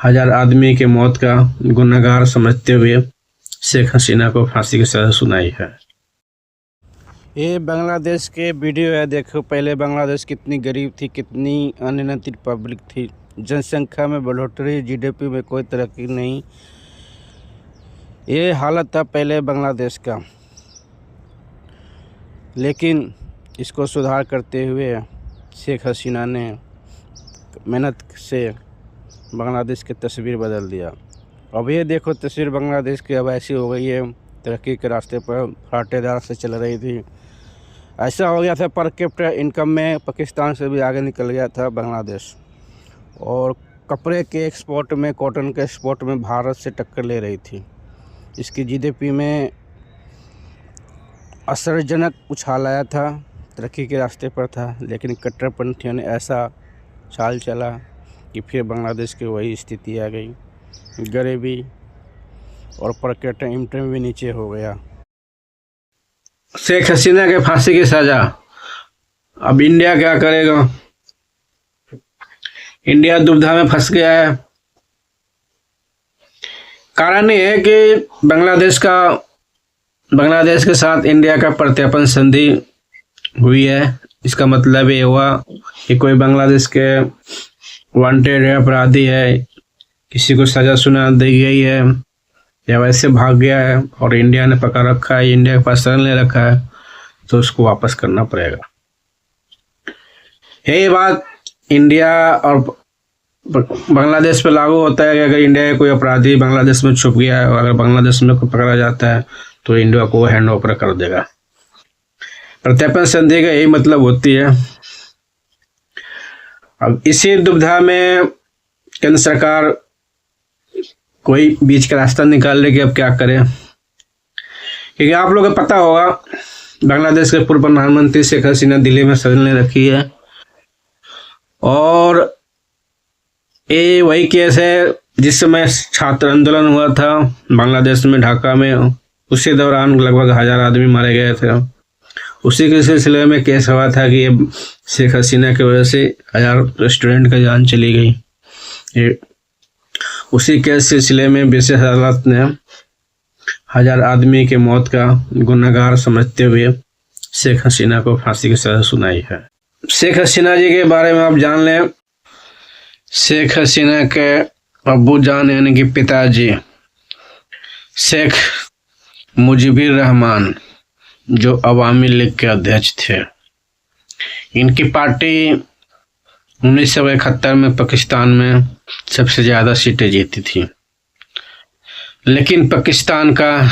हजार आदमी के मौत का गुनहगार समझते हुए शेख हसीना को फांसी की सजा सुनाई है। ये बांग्लादेश के वीडियो है। देखो पहले बांग्लादेश कितनी गरीब थी, कितनी अनियंत्रित पब्लिक थी, जनसंख्या में बढ़ोतरी, जीडीपी में कोई तरक्की नहीं। ये हालत था पहले बांग्लादेश का। लेकिन इसको सुधार करते हुए शेख हसीना ने मेहनत से बांग्लादेश की तस्वीर बदल दिया। अब ये देखो तस्वीर बांग्लादेश की अब ऐसी हो गई है, तरक्की के रास्ते पर फराटेदार से चल रही थी। ऐसा हो गया था पर कैपिटा इनकम में पाकिस्तान से भी आगे निकल गया था बांग्लादेश। और कपड़े के एक्सपोर्ट में, कॉटन के एक्सपोर्ट में भारत से टक्कर ले रही थी। इसकी जीडीपी में आश्चर्यजनक उछाल आया था, तरक्की के रास्ते पर था। लेकिन कट्टरपंथियों ने ऐसा चाल चला कि फिर बांग्लादेश की वही स्थिति आ गई, गरीबी और पर कैपिटा इनकम भी नीचे हो गया। शेख हसीना के फांसी की सजा। अब इंडिया क्या करेगा? इंडिया दुविधा में फंस गया है। कारण ये है कि बांग्लादेश के साथ इंडिया का प्रत्यर्पण संधि हुई है। इसका मतलब ये हुआ कि कोई बांग्लादेश के वांटेड है, अपराधी है, किसी को सजा सुना दी गई है या वैसे भाग गया है और इंडिया ने पकड़ रखा है, इंडिया के पास शरण ले रखा है, तो उसको वापस करना पड़ेगा। यही बात इंडिया और बांग्लादेश पे लागू होता है कि अगर इंडिया का कोई अपराधी बांग्लादेश में छुप गया है और अगर बांग्लादेश में कोई पकड़ा जाता है तो इंडिया को हैंड ओवर कर देगा। प्रत्यर्पण संधि का यही मतलब होती है। अब इसी दुविधा में केंद्र सरकार कोई बीच का रास्ता निकाल ले कि अब क्या करें। क्योंकि आप लोगों को पता होगा बांग्लादेश के पूर्व प्रधानमंत्री शेख हसीना दिल्ली में शरण ले रखी है और ये वही केस है जिस समय छात्र आंदोलन हुआ था बांग्लादेश में, ढाका में, उसी दौरान लगभग 1000 आदमी मारे गए थे। उसी के सिलसिले में केस हुआ था कि ये शेख हसीना की वजह से 1000 स्टूडेंट का जान चली गई। उसी के सिलसिले में विशेष अदालत ने 1000 आदमी के मौत का गुनहगार समझते हुए शेख हसीना को फांसी की सजा सुनाई है। शेख हसीना जी के बारे में आप जान लें। शेख हसीना के अब्बू जान यानी कि पिताजी शेख मुजीबुर रहमान जो अवामी लीग के अध्यक्ष थे, इनकी पार्टी 1971 में पाकिस्तान में सबसे ज़्यादा सीटें जीती थी। लेकिन पाकिस्तान का,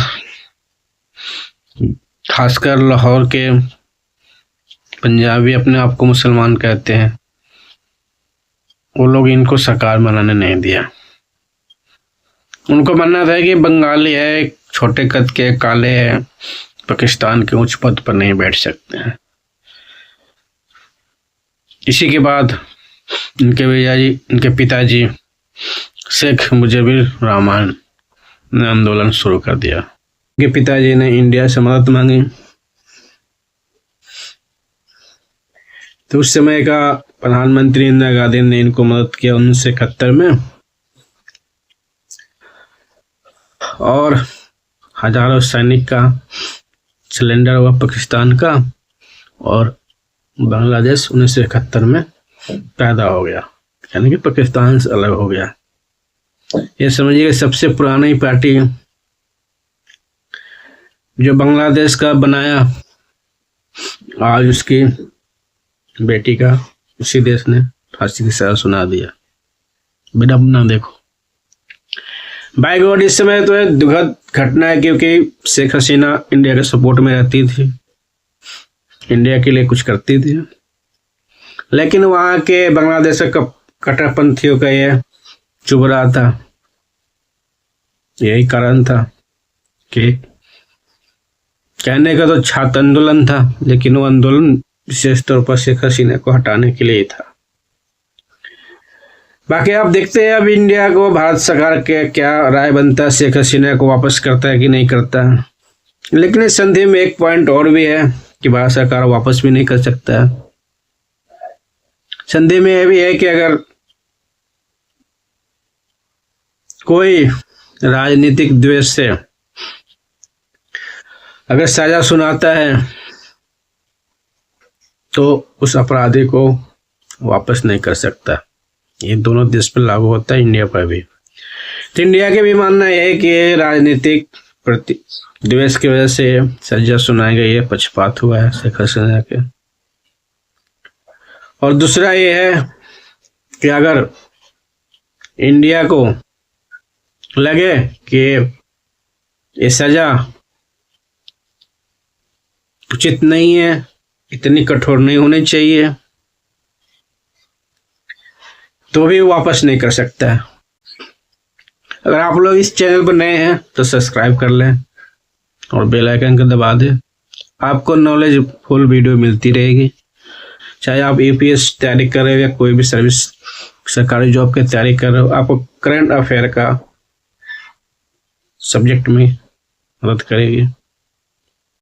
खासकर लाहौर के पंजाबी अपने आप को मुसलमान कहते हैं, वो लोग इनको सरकार बनाने नहीं दिया। उनको मानना था कि बंगाली है, छोटे कद के, काले हैं, पाकिस्तान के उच्च पद पर नहीं बैठ सकते हैं। इसी के बाद इनके पिताजी शेख मुजीबुर रहमान ने आंदोलन शुरू कर दिया। इनके पिताजी ने इंडिया से मदद मांगी तो उस समय का प्रधानमंत्री इंदिरा गांधी ने इनको मदद किया 1971 में और हजारों सैनिक का सिलेंडर हुआ पाकिस्तान का और बांग्लादेश 1971 में पैदा हो गया, यानी कि पाकिस्तान से अलग हो गया। ये समझिए सबसे पुरानी पार्टी जो बांग्लादेश का बनाया, आज उसकी बेटी का उसी देश ने फांसी की सजा सुना दिया। बेटा अपना देखो बाय गॉड, इस समय तो एक दुखद घटना है क्योंकि शेख हसीना इंडिया के सपोर्ट में रहती थी, इंडिया के लिए कुछ करती थी, लेकिन वहाँ के बांग्लादेश के कट्टरपंथियों का ये चुभ रहा था। यही कारण था कि कहने का तो छात्र आंदोलन था, लेकिन वो आंदोलन विशेष तौर पर शेख हसीना को हटाने के लिए ही था। बाकी आप देखते हैं अब इंडिया को, भारत सरकार के क्या राय बनता है, शेख हसीना को वापस करता है कि नहीं करता है। लेकिन इस संधि में एक पॉइंट और भी है कि भारत सरकार वापस भी नहीं कर सकता है। संधि में यह भी है कि अगर कोई राजनीतिक द्वेष से अगर सजा सुनाता है तो उस अपराधी को वापस नहीं कर सकता। ये दोनों देश पर लागू होता है, इंडिया पर भी। तो इंडिया के भी मानना यह है कि ये राजनीतिक प्रति द्वेष की वजह से सजा सुनाई गई है, पक्षपात हुआ है शेख हसीना के। और दूसरा ये है कि अगर इंडिया को लगे कि ये सजा उचित नहीं है, इतनी कठोर नहीं होनी चाहिए, तो भी वापस नहीं कर सकता है। अगर आप लोग इस चैनल पर नए हैं तो सब्सक्राइब कर लें और बेल आइकन को दबा दें। आपको नॉलेज फुल वीडियो मिलती रहेगी, चाहे आप यूपीएस तैयारी कर रहे हो या कोई भी सर्विस सरकारी जॉब की तैयारी कर रहे हो। आपको करंट अफेयर का सब्जेक्ट में मदद करेगी।